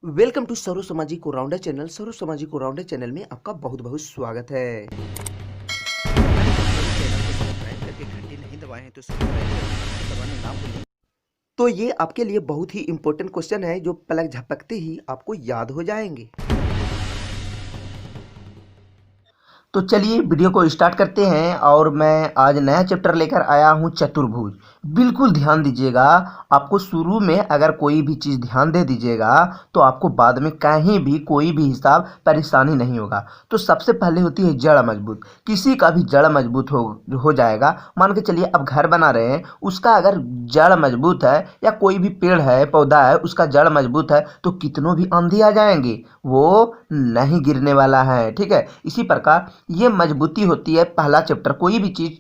Welcome to serve सामाजिक rounder channel. सर्व सामाजिक rounder channel में आपका बहुत बहुत स्वागत है। चैनल को सब्सक्राइब करके घंटी नहीं दबाए हैं तो सब्सक्राइब दबाना ना भूलें। तो ये आपके लिए बहुत ही इंपॉर्टेंट क्वेश्चन है जो पलक झपकते ही आपको याद हो जाएंगे। तो चलिए वीडियो को स्टार्ट करते हैं। और मैं आज नया चैप्टर लेकर आया हूँ चतुर्भुज। बिल्कुल ध्यान दीजिएगा, आपको शुरू में अगर कोई भी चीज़ ध्यान दे दीजिएगा तो आपको बाद में कहीं भी कोई भी हिसाब परेशानी नहीं होगा। तो सबसे पहले होती है जड़ मजबूत। किसी का भी जड़ मजबूत हो जाएगा। मान के चलिए अब घर बना रहे हैं, उसका अगर जड़ मजबूत है या कोई भी पेड़ है पौधा है उसका जड़ मजबूत है तो कितनों भी आंधी आ जाएंगे वो नहीं गिरने वाला है। ठीक है, इसी प्रकार ये मजबूती होती है। पहला चैप्टर, कोई भी चीज़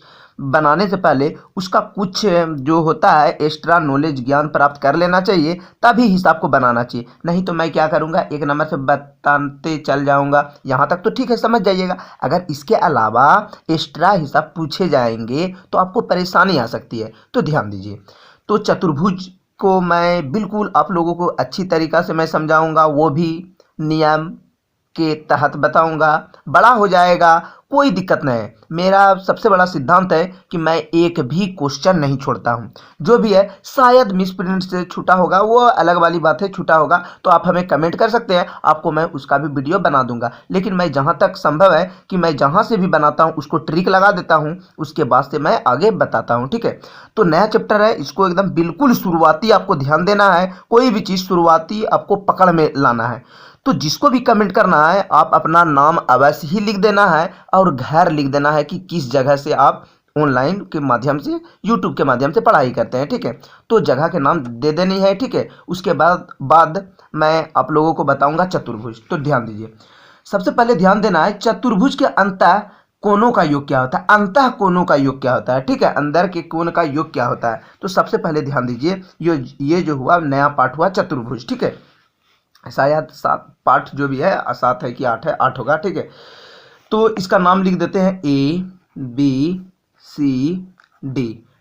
बनाने से पहले उसका कुछ जो होता है एक्स्ट्रा नॉलेज ज्ञान प्राप्त कर लेना चाहिए, तभी हिसाब को बनाना चाहिए। नहीं तो मैं क्या करूँगा, एक नंबर से बताते चल जाऊँगा। यहाँ तक तो ठीक है, समझ जाइएगा। अगर इसके अलावा एक्स्ट्रा हिसाब पूछे जाएंगे तो आपको परेशानी आ सकती है, तो ध्यान दीजिए। तो चतुर्भुज को मैं बिल्कुल आप लोगों को अच्छी तरीक़ा से मैं समझाऊँगा, वो भी नियम के तहत बताऊंगा। बड़ा हो जाएगा, कोई दिक्कत नहीं है। मेरा सबसे बड़ा सिद्धांत है कि मैं एक भी क्वेश्चन नहीं छोड़ता हूं। जो भी है शायद मिस प्रिंट से छूटा होगा, वो अलग वाली बात है। छूटा होगा तो आप हमें कमेंट कर सकते हैं, आपको मैं उसका भी वीडियो बना दूंगा। लेकिन मैं जहां तक संभव है कि मैं जहां से भी बनाता हूं उसको ट्रिक लगा देता हूं, उसके बाद से मैं आगे बताता हूं। ठीक है, तो नया चैप्टर है, इसको एकदम बिल्कुल शुरुआती आपको ध्यान देना है। कोई भी चीज़ शुरुआती आपको पकड़ में लाना है। तो जिसको भी कमेंट करना है आप अपना नाम अवश्य ही लिख देना है और घर लिख देना है कि किस जगह से आप ऑनलाइन के माध्यम से यूट्यूब के माध्यम से पढ़ाई करते हैं। ठीक है, तो जगह के नाम दे देनी है। ठीक है, उसके बाद मैं आप लोगों को बताऊंगा चतुर्भुज। तो ध्यान दीजिए, सबसे पहले ध्यान देना है चतुर्भुज के अंतः कोनों का योग क्या होता है, अंतः कोनों का योग क्या होता है। ठीक है, अंदर के कोण का योग क्या होता है। तो सबसे पहले ध्यान दीजिए, ये जो हुआ नया पाठ हुआ चतुर्भुज। ठीक है, शायद 7 पार्ट जो भी है, 7 है कि 8 है, 8 होगा। ठीक है, तो इसका नाम लिख देते हैं ABCD।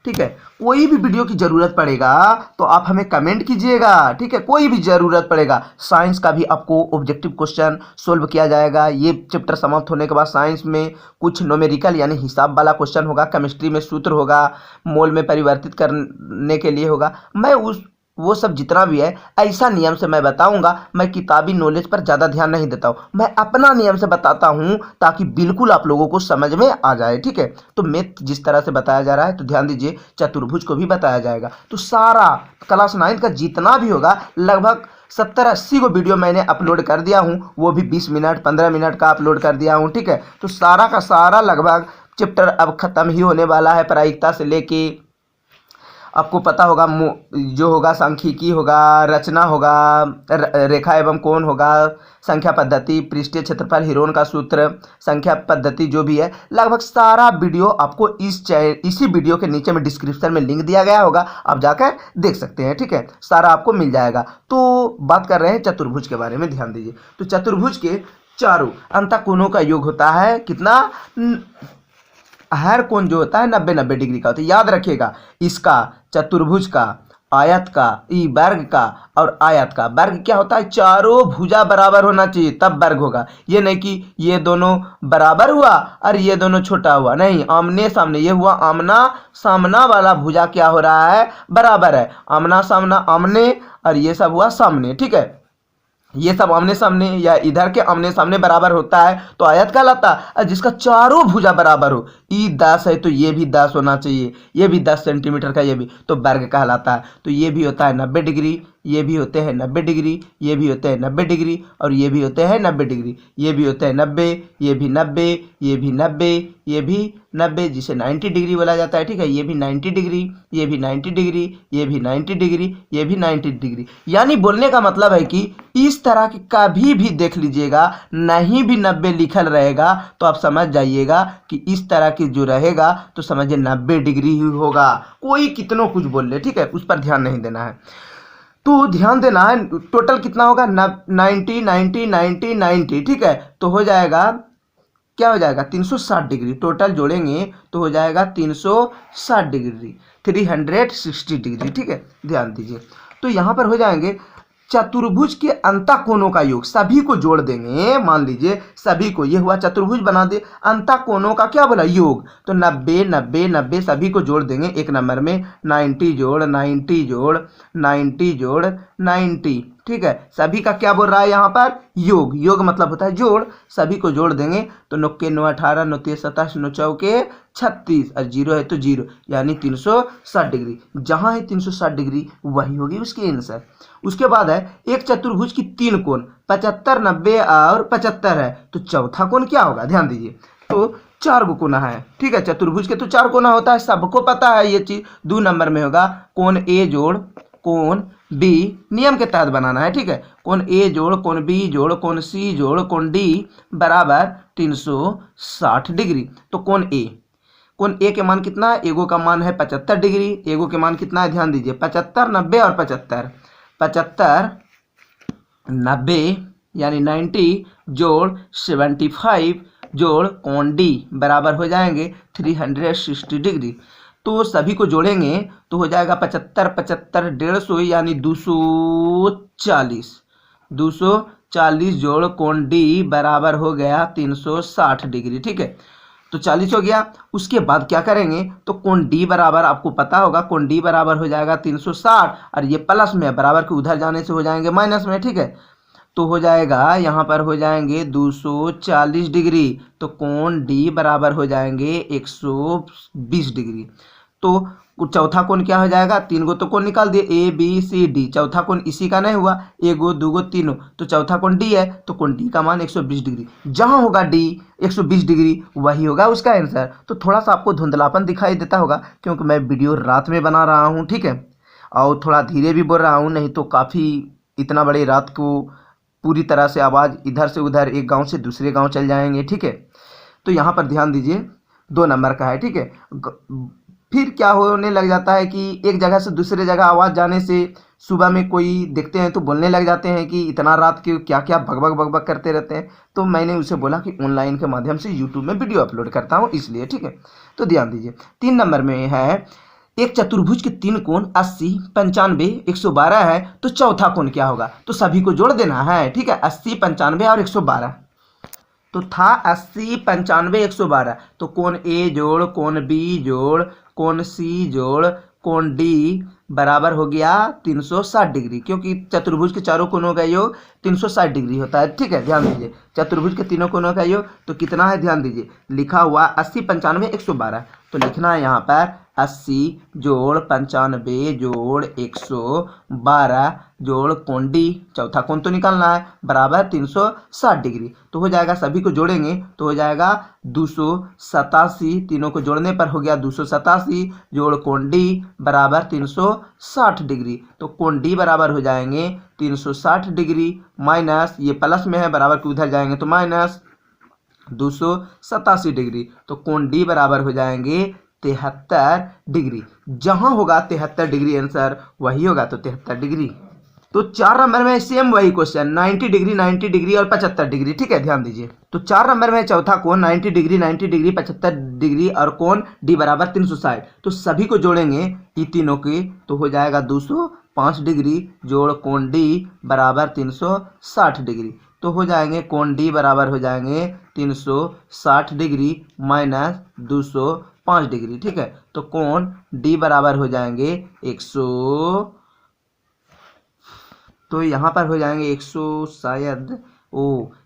ठीक है, कोई भी वीडियो की ज़रूरत पड़ेगा तो आप हमें कमेंट कीजिएगा। ठीक है, कोई भी ज़रूरत पड़ेगा। साइंस का भी आपको ऑब्जेक्टिव क्वेश्चन सोल्व किया जाएगा। ये चैप्टर समाप्त होने के बाद साइंस में कुछ न्यूमेरिकल यानी हिसाब वाला क्वेश्चन होगा, केमिस्ट्री में सूत्र होगा, मोल में परिवर्तित करने के लिए होगा। मैं वो सब जितना भी है ऐसा नियम से मैं बताऊंगा। मैं किताबी नॉलेज पर ज़्यादा ध्यान नहीं देता हूँ, मैं अपना नियम से बताता हूँ ताकि बिल्कुल आप लोगों को समझ में आ जाए। ठीक है, तो मैथ जिस तरह से बताया जा रहा है तो ध्यान दीजिए चतुर्भुज को भी बताया जाएगा। तो सारा क्लास 9 का जितना भी होगा लगभग 70-80 को वीडियो मैंने अपलोड कर दिया हूँ, वो भी 20 मिनट 15 मिनट का अपलोड कर दिया हूँ। ठीक है, तो सारा का सारा लगभग चैप्टर अब ख़त्म ही होने वाला है। प्रायिकता से लेके आपको पता होगा, जो होगा सांख्यिकी होगा, रचना होगा, रेखा एवं कोण होगा, संख्या पद्धति, पृष्ठीय क्षेत्रफल, हीरोन का सूत्र, संख्या पद्धति, जो भी है लगभग सारा वीडियो आपको इसी वीडियो के नीचे में डिस्क्रिप्शन में लिंक दिया गया होगा, आप जाकर देख सकते हैं। ठीक है, सारा आपको मिल जाएगा। तो बात कर रहे हैं चतुर्भुज के बारे में, ध्यान दीजिए। तो चतुर्भुज के चारों अंतः कोणों का योग होता है कितना, हर कोण जो होता है 90-90 डिग्री का होता है। याद रखिएगा, इसका चतुर्भुज का, आयत का, वर्ग का और आयत का। वर्ग क्या होता है, चारों भुजा बराबर होना चाहिए तब वर्ग होगा। ये नहीं कि ये दोनों बराबर हुआ और ये दोनों छोटा हुआ, नहीं, आमने सामने। ये हुआ आमना सामना वाला भुजा क्या हो रहा है, बराबर है। आमना सामना आमने और ये सब हुआ सामने। ठीक है, ये सब आमने सामने या इधर के आमने सामने बराबर होता है तो आयत कहलाता है। जिसका चारों भुजा बराबर हो, ई 10 है तो ये भी 10 होना चाहिए, ये भी 10 सेंटीमीटर का, ये भी, तो वर्ग कहलाता है। तो ये भी होता है 90 डिग्री, ये भी होते हैं 90 डिग्री, ये भी होते हैं 90 डिग्री और ये भी होते हैं 90 डिग्री, ये भी होते हैं 90, ये भी 90, ये भी 90, ये भी 90, जिसे 90 डिग्री बोला जाता है। ठीक है, ये भी 90 डिग्री, ये भी 90 डिग्री, ये भी 90 डिग्री, ये भी 90 डिग्री। यानी बोलने का मतलब है कि इस तरह के कभी भी देख लीजिएगा, नहीं भी 90 लिखल रहेगा तो आप समझ जाइएगा कि इस तरह की जो रहेगा तो समझिए 90 डिग्री ही होगा। कोई कितनों कुछ बोल ले, ठीक है, उस पर ध्यान नहीं देना है। तो ध्यान देना है, टोटल कितना होगा, 90 90 90 90। ठीक है, तो हो जाएगा, क्या हो जाएगा, 360 डिग्री। टोटल जोड़ेंगे तो हो जाएगा 360 डिग्री, 360 डिग्री। ठीक है, ध्यान दीजिए। तो यहाँ पर हो जाएंगे चतुर्भुज के अंतःकोणों का योग, सभी को जोड़ देंगे, मान लीजिए सभी को, ये हुआ चतुर्भुज बना दे, अंतःकोणों का क्या बोला योग, तो 90 90 90 सभी को जोड़ देंगे एक नंबर में, 90 जोड़ 90 जोड़ 90 जोड़ 90, ठीक है। सभी का क्या बोल रहा है यहाँ पर, योग, योग मतलब होता है जोड़, सभी को जोड़ देंगे तो 9 के 9 18, 9 तेज 27, 9 चौके 36 और 0 है तो 0, यानी 360 डिग्री। जहाँ है 360 डिग्री वही होगी उसकी आंसर। उसके बाद है एक चतुर्भुज की 3 कोण 75 90 और 75 है, तो चौथा कोण क्या होगा, ध्यान दीजिए। तो 4 गो कोना है, ठीक है, चतुर्भुज के तो 4 कोना होता है, सबको पता है ये चीज। 2 नंबर में होगा कोण ए जोड़ कोण बी, नियम के तहत बनाना है, ठीक है। कोण ए जोड़ कोण बी जोड़ कोण सी जोड़ कोण डी बराबर 360 डिग्री। तो कोण ए के मान कितना है, एगो का मान है 75 डिग्री, एगो के मान कितना है, ध्यान दीजिए 75 90 और 75, 75 90 यानी 90 जोड़ 75 जोड़ कोण डी बराबर हो जाएंगे 360 डिग्री। तो सभी को जोड़ेंगे तो हो जाएगा 75 75 150 यानी 240, 240 जोड़ कोण डी बराबर हो गया 360 डिग्री, ठीक है। तो 40 हो गया। उसके बाद क्या करेंगे, तो कोण डी बराबर आपको पता होगा, कोण डी बराबर हो जाएगा 360 और ये प्लस में बराबर के उधर जाने से हो जाएंगे माइनस में, ठीक है। तो हो जाएगा यहाँ पर हो जाएंगे 240 डिग्री, तो कोण डी बराबर हो जाएंगे 120 डिग्री। तो चौथा कोण क्या हो जाएगा, 3 गो तो कोण निकाल दिए ए बी सी डी, चौथा कोण इसी का नहीं हुआ, एगो दूगो तीनों, तो चौथा कोण डी है, तो कोण डी का मान 120 डिग्री। जहां होगा डी 120 डिग्री वही होगा उसका आंसर। तो थोड़ा सा आपको धुंधलापन दिखाई देता होगा क्योंकि मैं वीडियो रात में बना रहा हूँ, ठीक है, और थोड़ा धीरे भी बोल रहा हूँ, नहीं तो काफ़ी इतना बड़े रात को पूरी तरह से आवाज़ इधर से उधर एक गांव से दूसरे गांव चल जाएंगे, ठीक है। तो यहाँ पर ध्यान दीजिए 2 नंबर का है, ठीक है। फिर क्या होने लग जाता है कि एक जगह से दूसरे जगह आवाज़ जाने से सुबह में कोई देखते हैं तो बोलने लग जाते हैं कि इतना रात के क्या क्या भगभग भगभग करते रहते हैं। तो मैंने उसे बोला कि ऑनलाइन के माध्यम से यूट्यूब में वीडियो अपलोड करता हूँ इसलिए, ठीक है। तो ध्यान दीजिए 3 नंबर में है एक चतुर्भुज के 3 कोण 80 95 112 है, तो चौथा कोण क्या होगा, तो सभी को जोड़ देना है, ठीक है। 80 95 और 112, तो था 80 95 112, तो कोण ए जोड़ कोण बी जोड़ कोण सी जोड़ कोण डी बराबर हो गया 360 डिग्री, क्योंकि चतुर्भुज के चारों कोणों का योग 360 डिग्री होता है, ठीक है। ध्यान दीजिए चतुर्भुज के तीनों कोणों का योग तो कितना है, ध्यान दीजिए लिखा हुआ 80 95 112, तो लिखना है यहाँ पर 80 जोड़ 95 जोड़ 112 जोड़ कोण डी, चौथा कोण तो निकालना है, बराबर 360 डिग्री। तो हो जाएगा सभी को जोड़ेंगे तो हो जाएगा 287, तीनों को जोड़ने पर हो गया 287 जोड़ कोण डी बराबर 360 डिग्री। तो कोण डी बराबर हो जाएंगे 360 डिग्री माइनस ये प्लस में है बराबर के उधर जाएंगे तो माइनस 287 डिग्री। तो कोण डी बराबर हो जाएंगे 73 डिग्री। जहां होगा 73 डिग्री आंसर वही होगा, तो 73 डिग्री। तो 4 नंबर में सेम वही क्वेश्चन 90 डिग्री और 75 डिग्री, ठीक है। ध्यान दीजिए तो 4 नंबर में चौथा कोण 90 डिग्री 75 डिग्री और कोण डी बराबर 360, तो सभी को जोड़ेंगे ये तीनों के तो हो जाएगा 205 डिग्री जोड़ कोण डी बराबर 360 डिग्री। तो हो जाएंगे कोण डी बराबर हो जाएंगे 360 डिग्री माइनस 205 डिग्री, ठीक है। तो कोण डी बराबर हो जाएंगे 100, तो यहाँ पर हो जाएंगे 100 शायद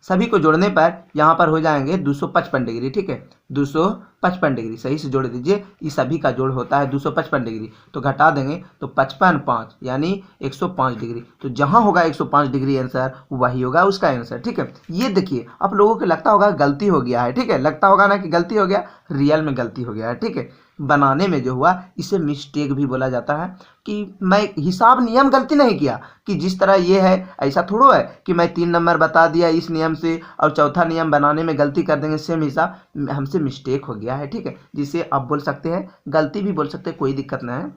सभी को जोड़ने पर यहाँ पर हो जाएंगे 255 डिग्री, ठीक है। 255 डिग्री सही से जोड़ दीजिए, ये सभी का जोड़ होता है 255 डिग्री, तो घटा देंगे तो 55 5 यानी 105 डिग्री। तो जहाँ होगा 105 डिग्री आंसर वही होगा उसका आंसर, ठीक है। ये देखिए आप लोगों को लगता होगा गलती हो गया है, ठीक है, लगता होगा ना कि गलती हो गया, रियल में गलती हो गया है, ठीक है। बनाने में जो हुआ इसे मिस्टेक भी बोला जाता है कि मैं हिसाब नियम गलती नहीं किया, कि जिस तरह ये है ऐसा थोड़ा है कि मैं 3 नंबर बता दिया इस नियम से और चौथा नियम बनाने में गलती कर देंगे, सेम हिसाब हमसे मिस्टेक हो गया है, ठीक है। जिसे आप बोल सकते हैं गलती भी बोल सकते हैं, कोई दिक्कत नहीं है।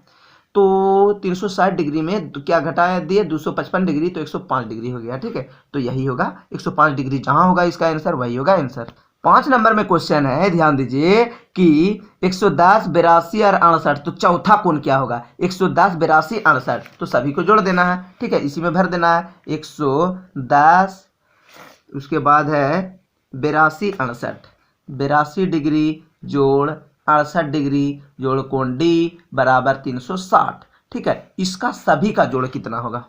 तो 360 डिग्री में क्या घटा दिए 255 डिग्री, तो 105 डिग्री हो गया, ठीक है। तो यही होगा 105 डिग्री, जहाँ होगा इसका आंसर वही होगा आंसर। 5 नंबर में क्वेश्चन है, ध्यान दीजिए कि 110, 82 और 68, तो चौथा कोण क्या होगा? 110, 82, 68, तो सभी को जोड़ देना है, ठीक है, इसी में भर देना है। 110, उसके बाद है 82, 68, 82 डिग्री जोड़ 68 डिग्री जोड़ कोण डी बराबर 360, ठीक है। इसका सभी का जोड़ कितना होगा?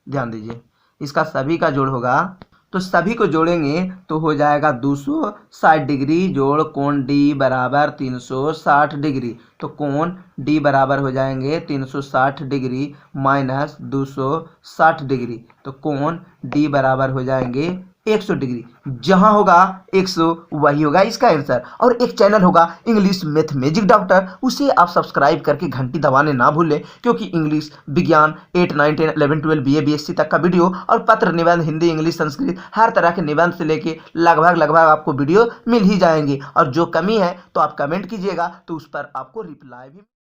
ध्यान दीजिए, इसका सभी का जोड़ होगा, तो सभी को जोड़ेंगे तो हो जाएगा 260 डिग्री जोड़ कोण डी बराबर 360 डिग्री। तो कोण डी बराबर हो जाएंगे 360 डिग्री माइनस 260 डिग्री, तो कोण डी बराबर हो जाएंगे 100 डिग्री। जहां होगा 100 वही होगा इसका आंसर। और एक चैनल होगा इंग्लिश मैथ मैजिक डॉक्टर, उसे आप सब्सक्राइब करके घंटी दबाने ना भूलें, क्योंकि इंग्लिश, विज्ञान 8, 9, 10, 11, 12, BA, BSc तक का वीडियो और पत्र, निबंध, हिंदी, इंग्लिश, संस्कृत, हर तरह के निबंध से लेके लगभग आपको वीडियो मिल ही जाएंगे। और जो कमी है तो आप कमेंट कीजिएगा, तो उस पर आपको रिप्लाई भी